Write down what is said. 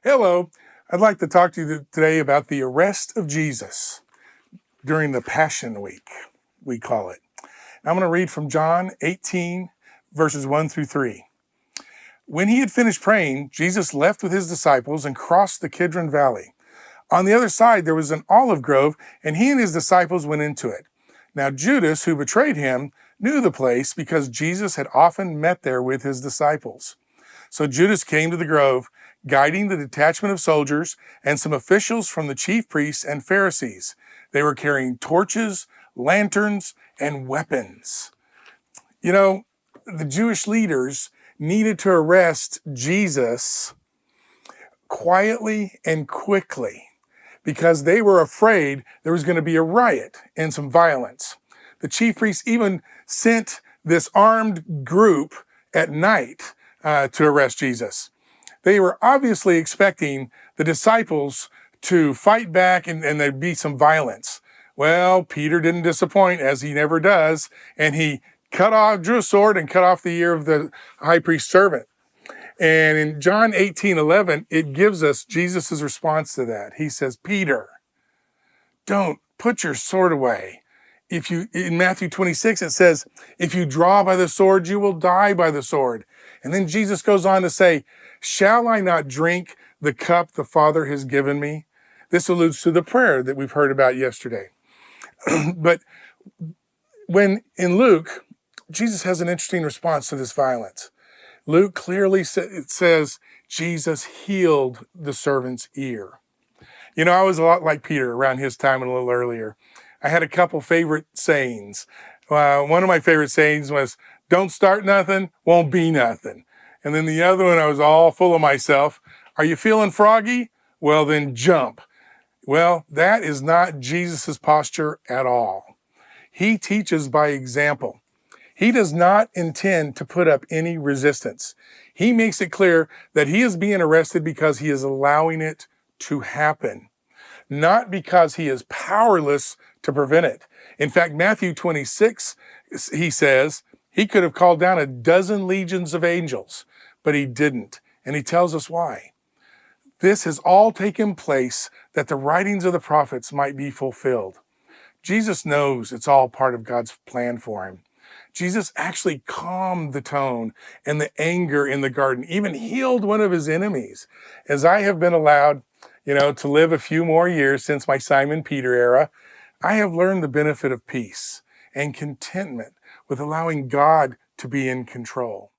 Hello, I'd like to talk to you today about the arrest of Jesus during the Passion Week, we call it. I'm going to read from John 18, verses 1 through 3. When he had finished praying, Jesus left with his disciples and crossed the Kidron Valley. On the other side, there was an olive grove, and he and his disciples went into it. Now Judas, who betrayed him, knew the place because Jesus had often met there with his disciples. So Judas came to the grove, guiding the detachment of soldiers and some officials from the chief priests and Pharisees. They were carrying torches, lanterns, and weapons. You know, the Jewish leaders needed to arrest Jesus quietly and quickly because they were afraid there was going to be a riot and some violence. The chief priests even sent this armed group at night to arrest Jesus. They were obviously expecting the disciples to fight back and there'd be some violence. Well, Peter didn't disappoint, as he never does, and he drew a sword and cut off the ear of the high priest's servant. And in John 18:11, it gives us Jesus' response to that. He says, Peter, don't put your sword away. In Matthew 26, it says, if you draw by the sword, you will die by the sword. And then Jesus goes on to say, shall I not drink the cup the Father has given me? This alludes to the prayer that we've heard about yesterday. But when in Luke, Jesus has an interesting response to this violence. Luke clearly says Jesus healed the servant's ear. You know, I was a lot like Peter around his time and a little earlier. I had a couple favorite sayings. One of my favorite sayings was, don't start nothing, won't be nothing. And then the other one, I was all full of myself. Are you feeling froggy? Well, then jump. Well, that is not Jesus's posture at all. He teaches by example. He does not intend to put up any resistance. He makes it clear that he is being arrested because he is allowing it to happen, not because he is powerless to prevent it. In fact, Matthew 26, he says, he could have called down a dozen legions of angels, but he didn't. And he tells us why. This has all taken place that the writings of the prophets might be fulfilled. Jesus knows it's all part of God's plan for him. Jesus actually calmed the tone and the anger in the garden, even healed one of his enemies. As I have been allowed, to live a few more years since my Simon Peter era, I have learned the benefit of peace and contentment with allowing God to be in control.